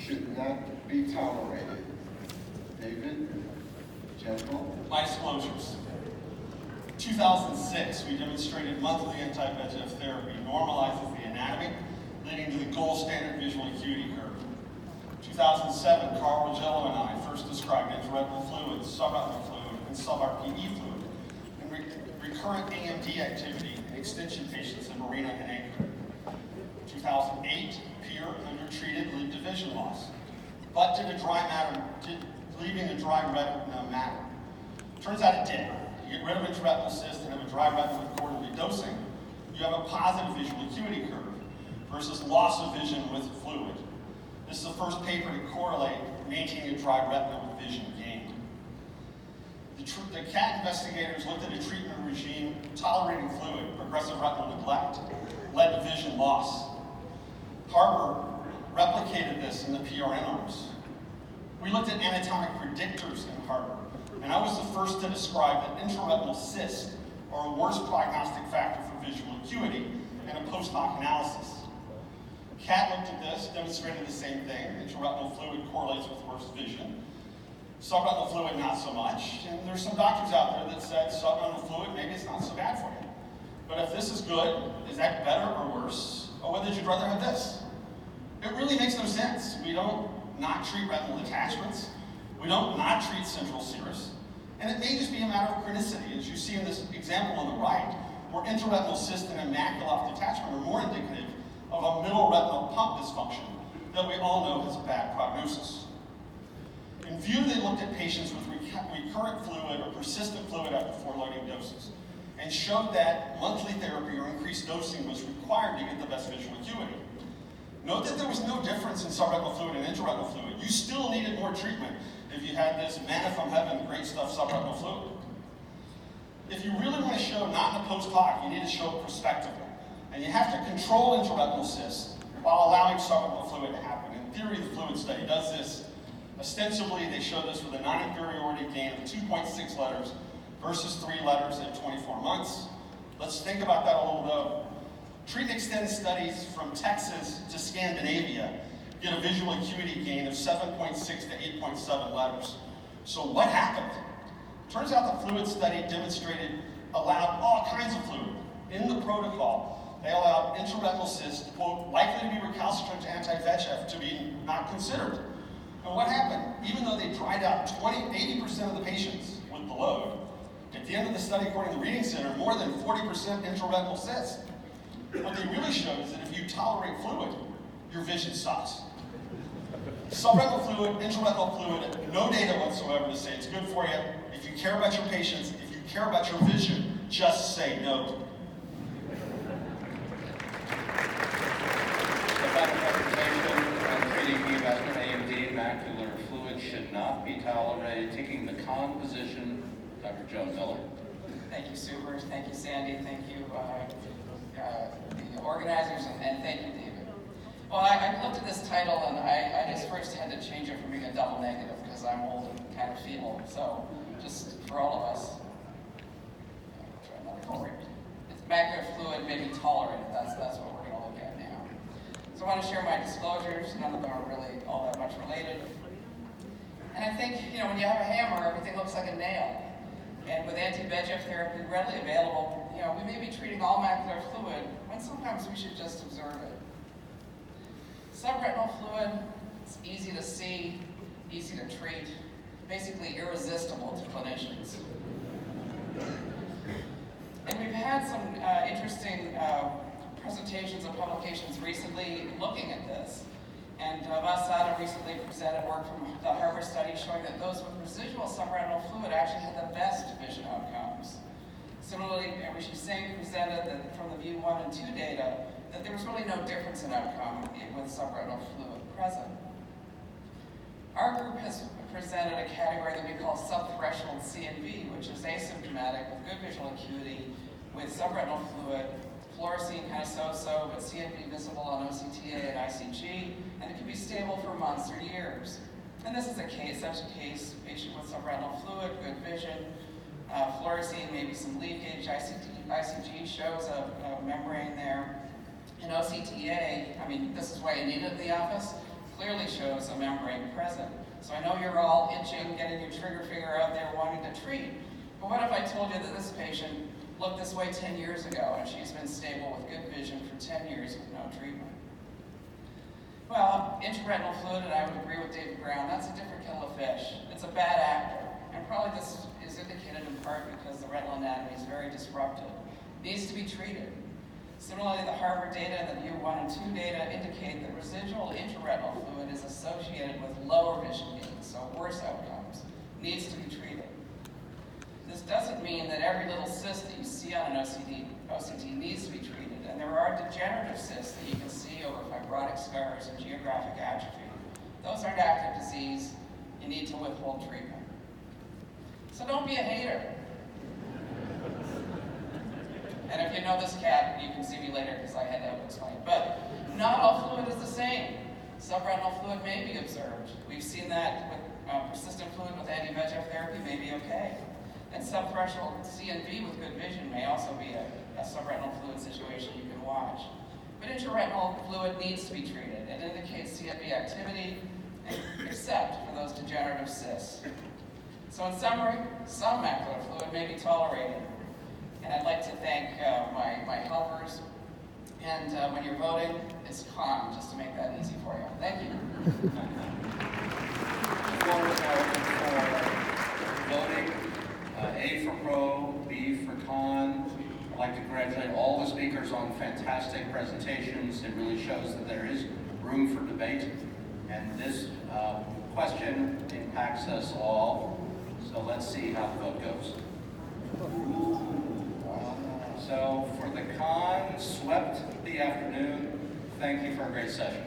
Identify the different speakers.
Speaker 1: should not be tolerated. David, general.
Speaker 2: My disclosures. 2006, we demonstrated monthly anti-VEGF therapy normalizes the anatomy, leading to the gold standard visual acuity curve. 2007, Carl Rogello and I first described intraretinal fluid, subretinal fluid, and sub-RPE fluid, and recurrent AMD activity in extension patients in Marina and Anchor. 2008, peer undertreated lead to vision loss, but leaving a dry retina matter? Turns out it did. You get rid of intraretinal cyst and have a dry retina with quarterly dosing, you have a positive visual acuity curve versus loss of vision with fluid. This is the first paper to correlate maintaining a dry retina with vision gained. The CAT investigators looked at a treatment regime tolerating fluid, progressive retinal neglect, led to vision loss. Harbour replicated this in the PRN arms. We looked at anatomic predictors in Harbour, and I was the first to describe that intraretinal cysts are a worse prognostic factor for visual acuity in a post-hoc analysis. CAT looked at this, demonstrated the same thing. Intraretinal fluid correlates with worse vision. Subretinal fluid, not so much. And there's some doctors out there that said subretinal fluid, maybe it's not so bad for you. But if this is good, is that better or worse? Or whether you'd rather have this? It really makes no sense. We don't not treat retinal detachments. We don't not treat central serous. And it may just be a matter of chronicity, as you see in this example on the right, where intraretinal cyst and macular detachment are more indicative of a middle retinal pump dysfunction that we all know has a bad prognosis. In VIEW, they looked at patients with recurrent fluid or persistent fluid after 4 loading doses and showed that monthly therapy or increased dosing was required to get the best visual acuity. Note that there was no difference in subretinal fluid and intraretinal fluid. You still needed more treatment if you had this manna from heaven, great stuff, subretinal fluid. If you really want to show, not in a post-hoc, you need to show it prospectively. And you have to control intraretinal cysts while allowing subretinal fluid to happen. In theory, the fluid study does this. Ostensibly, they show this with a non-inferiority gain of 2.6 letters versus 3 letters at 24 months. Let's think about that a little though. Treat and extend studies from Texas to Scandinavia get a visual acuity gain of 7.6 to 8.7 letters. So what happened? Turns out the fluid study allowed all kinds of fluid. In the protocol, they allowed intraretinal cysts, quote, likely to be recalcitrant to anti-VEGF to be not considered. And what happened? Even though they dried out 80% of the patients with the load, at the end of the study, according to the Reading Center, more than 40% intraretinal cysts. What they really showed is that if you tolerate fluid, your vision sucks. Subretinal fluid, intraretinal fluid, no data whatsoever to say it's good for you. If you care about your patients, if you care about your vision, just say no.
Speaker 3: The final presentation on treating neovascular AMD macular fluid should not be tolerated. Taking the con position, Dr. Joe Miller.
Speaker 4: Thank you, Super. Thank you, Sandy. Thank you, the organizers, and thank you, David. Well, I looked at this title, and I just first had to change it from being a double negative because I'm old and kind of feeble. So, just for all of us, try another forward. It's macular fluid may be tolerated. That's what we're going to look at now. So I want to share my disclosures. None of them are really all that much related. And I think, when you have a hammer, everything looks like a nail. And with anti-VEGF therapy readily available, we may be treating all macular fluid when sometimes we should just observe it. Subretinal fluid, it's easy to see, easy to treat, basically irresistible to clinicians. And we've had some interesting presentations and publications recently looking at this. And Masada recently presented work from the Harvard study showing that those with residual subretinal fluid actually had the best vision outcomes. Similarly, Rishi Singh presented that from the VIEW 1 and 2 data that there was really no difference in outcome with subretinal fluid present. Our group has presented a category that we call subthreshold CNV, which is asymptomatic with good visual acuity with subretinal fluid, fluorescein kind of so-so, but CNV visible on OCTA and ICG, and it can be stable for months or years. And this is such a case, patient with subretinal fluid, good vision, fluorescein, maybe some leakage, ICG shows a membrane there. And OCTA, this is why you need it in the office. clearly shows a membrane present. So I know you're all itching, getting your trigger finger out there, wanting to treat. But what if I told you that this patient looked this way 10 years ago and she's been stable with good vision for 10 years with no treatment? Well, intraretinal fluid, and I would agree with David Brown, that's a different kettle of fish. It's a bad actor, and probably this is indicated in part because the retinal anatomy is very disrupted. It needs to be treated. Similarly, the Harvard data and the View 1 and 2 data indicate that residual intraretinal fluid is associated with lower vision gains, so worse outcomes. Needs to be treated. This doesn't mean that every little cyst that you see on an OCT needs to be treated, and there are degenerative cysts that you can see over fibrotic scars and geographic atrophy. Those aren't active disease. You need to withhold treatment. So don't be a hater. And if you know this cat, you can see me later because I had to explain. But not all fluid is the same. Subretinal fluid may be observed. We've seen that with persistent fluid with anti-VEGF therapy may be okay. And subthreshold CNV with good vision may also be a subretinal fluid situation you can watch. But intraretinal fluid needs to be treated. It indicates CNV activity, except for those degenerative cysts. So in summary, some macular fluid may be tolerated. And I'd like to thank my helpers. And when you're voting, it's calm, just to make that easy for you. Thank you.
Speaker 3: The floor is now open for voting. A for pro, B for con. I'd like to congratulate all the speakers on fantastic presentations. It really shows that there is room for debate. And this question impacts us all. So let's see how the vote goes. So for the con, swept the afternoon. Thank you for a great session.